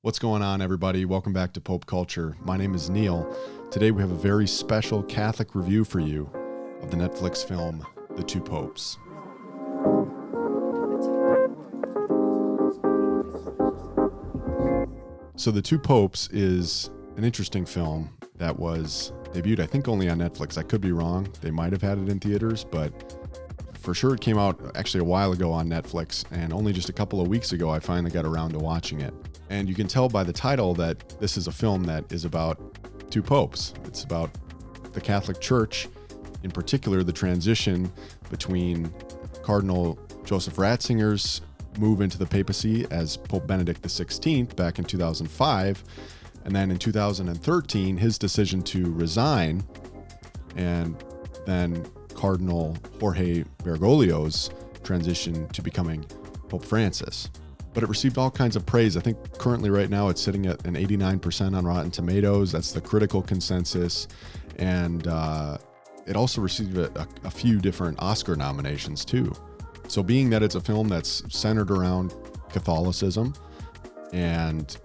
What's going on, everybody? Welcome back to Pope Culture. My name is Neal. Today we have a very special Catholic review for you of the Netflix film, The Two Popes. So The Two Popes is an interesting film that was debuted, I think, only on Netflix. I could be wrong. They might have had it in theaters, but for sure it came out actually a while ago on Netflix, and only just a couple of weeks ago I finally got around to watching it. And you can tell by the title that this is a film that is about two popes. It's about the Catholic Church, in particular the transition between Cardinal Joseph Ratzinger's move into the papacy as Pope Benedict XVI back in 2005, and then in 2013 his decision to resign, and then Cardinal Jorge Bergoglio's transition to becoming Pope Francis. But it received all kinds of praise. I think currently right now it's sitting at an 89% on Rotten Tomatoes. That's the critical consensus. And it also received a few different Oscar nominations too. So being that it's a film that's centered around Catholicism and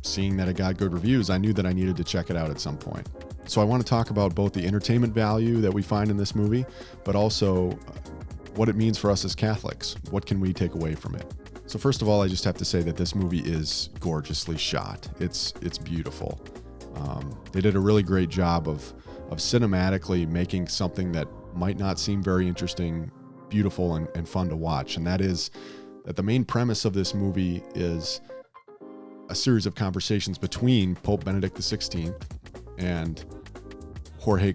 seeing that it got good reviews, I knew that I needed to check it out at some point. So I want to talk about both the entertainment value that we find in this movie, but also what it means for us as Catholics. What can we take away from it? So first of all, I just have to say that this movie is gorgeously shot. It's beautiful. They did a really great job of cinematically making something that might not seem very interesting, beautiful and fun to watch. And that is that the main premise of this movie is a series of conversations between Pope Benedict XVI and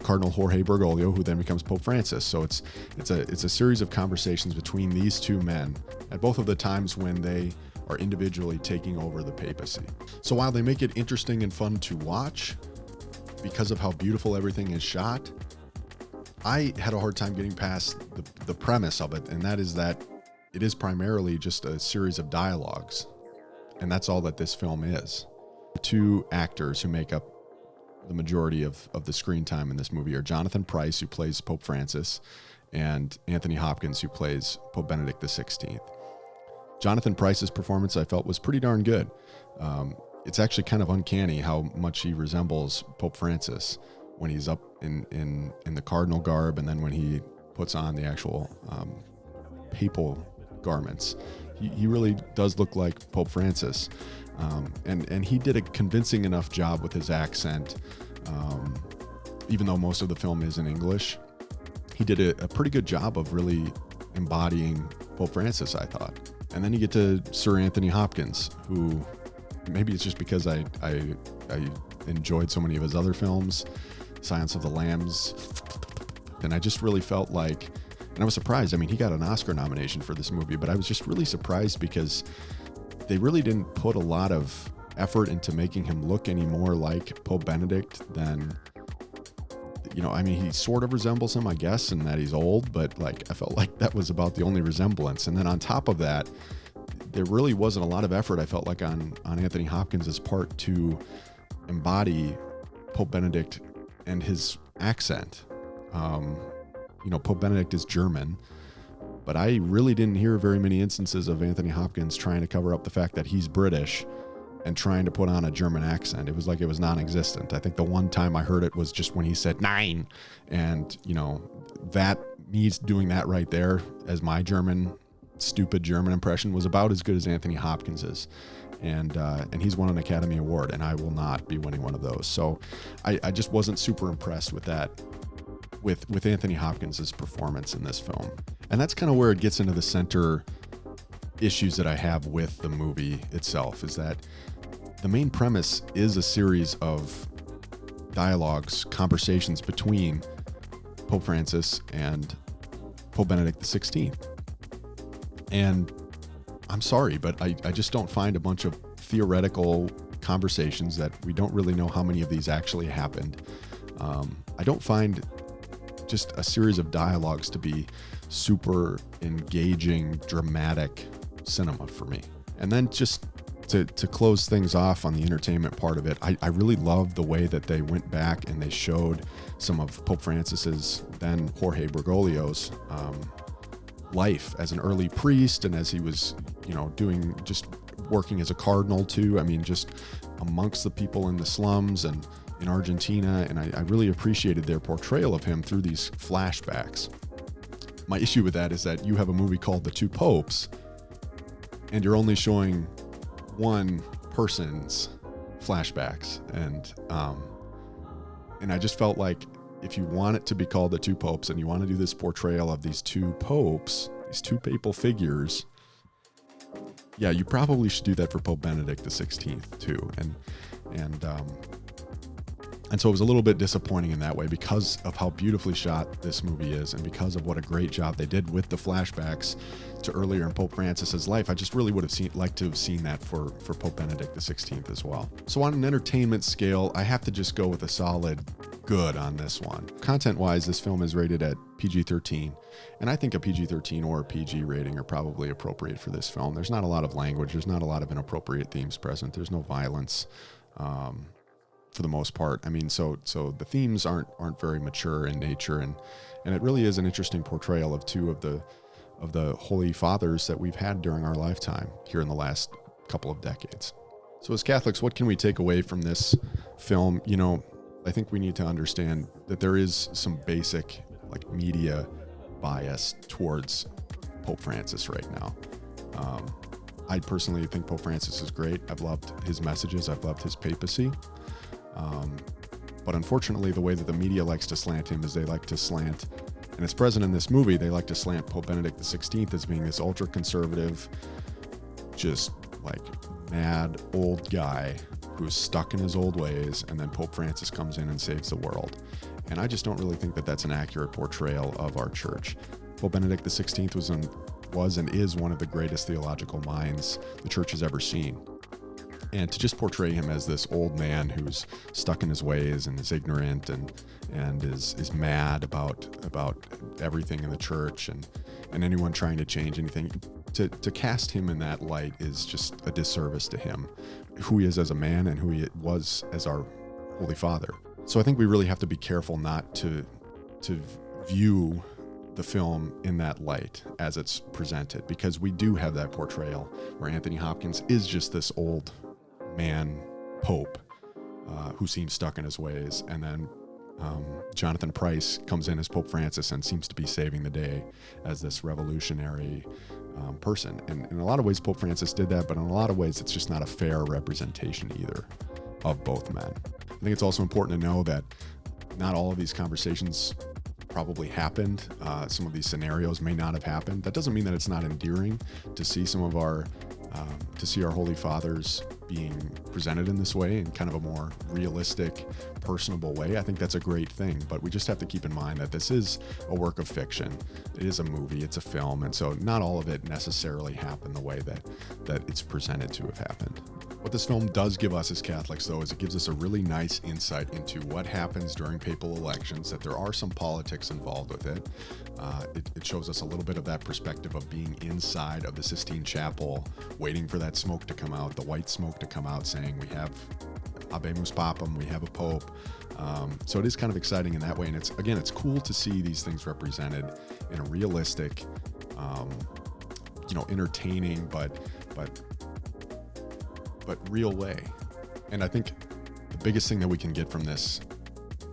Cardinal Jorge Bergoglio, who then becomes Pope Francis. So it's a series of conversations between these two men at both of the times when they are individually taking over the papacy. So while they make it interesting and fun to watch because of how beautiful everything is shot, I had a hard time getting past the premise of it, and that is that it is primarily just a series of dialogues, and that's all that this film is. The two actors who make up the majority of the screen time in this movie are Jonathan Pryce, who plays Pope Francis, and Anthony Hopkins, who plays Pope Benedict XVI. Jonathan Pryce's performance, I felt, was pretty darn good. It's actually kind of uncanny how much he resembles Pope Francis when he's up in the cardinal garb, and then when he puts on the actual papal garments. He really does look like Pope Francis. And he did a convincing enough job with his accent, even though most of the film is in English. He did a pretty good job of really embodying Pope Francis, I thought. And then you get to Sir Anthony Hopkins, who maybe it's just because I enjoyed so many of his other films, Silence of the Lambs, and I just really felt like, and I was surprised. I mean, he got an Oscar nomination for this movie, but I was just really surprised because they really didn't put a lot of effort into making him look any more like Pope Benedict than, I mean, he sort of resembles him, I guess, in that he's old, but like, I felt like that was about the only resemblance. And then on top of that, there really wasn't a lot of effort, I felt like, on Anthony Hopkins' part to embody Pope Benedict and his accent. Pope Benedict is German, but I really didn't hear very many instances of Anthony Hopkins trying to cover up the fact that he's British and trying to put on a German accent. It was like it was non-existent. I think the one time I heard it was just when he said "Nein," and that, me doing that right there as my stupid German impression was about as good as Anthony Hopkins's. And he's won an Academy Award, and I will not be winning one of those. So I just wasn't super impressed with that, with Anthony Hopkins' performance in this film. And that's kind of where it gets into the center issues that I have with the movie itself, is that the main premise is a series of dialogues, conversations between Pope Francis and Pope Benedict XVI. And I'm sorry, but I just don't find a bunch of theoretical conversations that we don't really know how many of these actually happened. I don't find just a series of dialogues to be super engaging, dramatic cinema for me. And then just to close things off on the entertainment part of it, I really loved the way that they went back and they showed some of Pope Francis's, then Jorge Bergoglio's, life as an early priest, and as he was, doing just working as a cardinal too. I mean, just amongst the people in the slums and in Argentina. And I really appreciated their portrayal of him through these flashbacks. My issue with that is that you have a movie called The Two Popes, and you're only showing one person's flashbacks. And I just felt like if you want it to be called The Two Popes and you want to do this portrayal of these two popes, these two papal figures, yeah, you probably should do that for Pope Benedict XVI too. And so it was a little bit disappointing in that way because of how beautifully shot this movie is and because of what a great job they did with the flashbacks to earlier in Pope Francis's life. I just really would have liked to have seen that for Pope Benedict XVI as well. So on an entertainment scale, I have to just go with a solid good on this one. Content-wise, this film is rated at PG-13, and I think a PG-13 or a PG rating are probably appropriate for this film. There's not a lot of language. There's not a lot of inappropriate themes present. There's no violence. For the most part. I mean, so the themes aren't very mature in nature, and it really is an interesting portrayal of two of the holy fathers that we've had during our lifetime here in the last couple of decades. So as Catholics, what can we take away from this film? You know, I think we need to understand that there is some basic like media bias towards Pope Francis right now. I personally think Pope Francis is great. I've loved his messages. I've loved his papacy. But unfortunately, the way that the media likes to slant him is they like to slant, and it's present in this movie, they like to slant Pope Benedict XVI as being this ultra-conservative, just like mad old guy who's stuck in his old ways, and then Pope Francis comes in and saves the world. And I just don't really think that that's an accurate portrayal of our church. Pope Benedict XVI was and is one of the greatest theological minds the church has ever seen. And to just portray him as this old man who's stuck in his ways and is ignorant and is mad about everything in the church and anyone trying to change anything, to cast him in that light is just a disservice to him, who he is as a man and who he was as our Holy Father. So I think we really have to be careful not to view the film in that light as it's presented, because we do have that portrayal where Anthony Hopkins is just this old man pope who seems stuck in his ways, and then Jonathan Pryce comes in as Pope Francis and seems to be saving the day as this revolutionary person. And in a lot of ways Pope Francis did that, but in a lot of ways it's just not a fair representation either of both men. I think it's also important to know that not all of these conversations probably happened. Some of these scenarios may not have happened. That doesn't mean that it's not endearing to see some of our Holy Fathers being presented in this way in kind of a more realistic, personable way. I think that's a great thing, but we just have to keep in mind that this is a work of fiction. It is a movie, it's a film, and so not all of it necessarily happened the way that it's presented to have happened. What this film does give us as Catholics, though, is it gives us a really nice insight into what happens during papal elections, that there are some politics involved with it. It shows us a little bit of that perspective of being inside of the Sistine Chapel, waiting for that smoke to come out, the white smoke to come out, saying we have Habemus Papam, we have a pope. So it is kind of exciting in that way, and it's cool to see these things represented in a realistic, entertaining but real way. And I think the biggest thing that we can get from this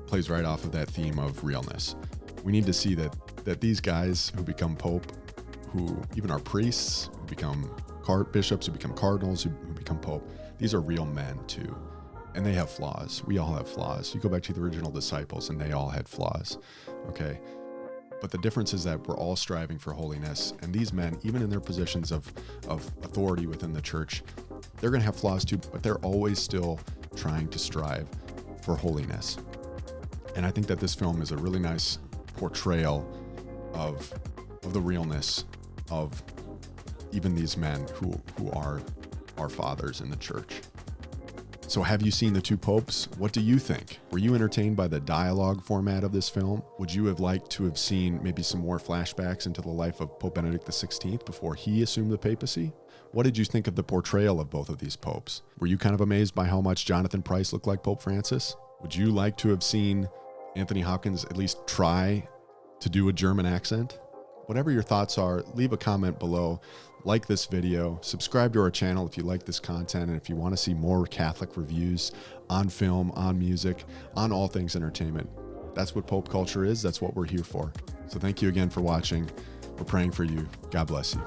plays right off of that theme of realness. We need to see that these guys who become pope, who even are priests, who become bishops, who become cardinals, who become pope, these are real men too. And they have flaws. We all have flaws. You go back to the original disciples and they all had flaws. Okay. But the difference is that we're all striving for holiness. And these men, even in their positions of authority within the church, they're going to have flaws too, but they're always still trying to strive for holiness. And I think that this film is a really nice portrayal of the realness of even these men who are our fathers in the church. So have you seen The Two Popes? What do you think? Were you entertained by the dialogue format of this film? Would you have liked to have seen maybe some more flashbacks into the life of Pope Benedict XVI before he assumed the papacy? What did you think of the portrayal of both of these popes? Were you kind of amazed by how much Jonathan Pryce looked like Pope Francis? Would you like to have seen Anthony Hopkins at least try to do a German accent? Whatever your thoughts are, leave a comment below. like this video, subscribe to our channel if you like this content, and if you want to see more Catholic reviews on film, on music, on all things entertainment. That's what Pope Culture is. That's what we're here for. So thank you again for watching. We're praying for you. God bless you.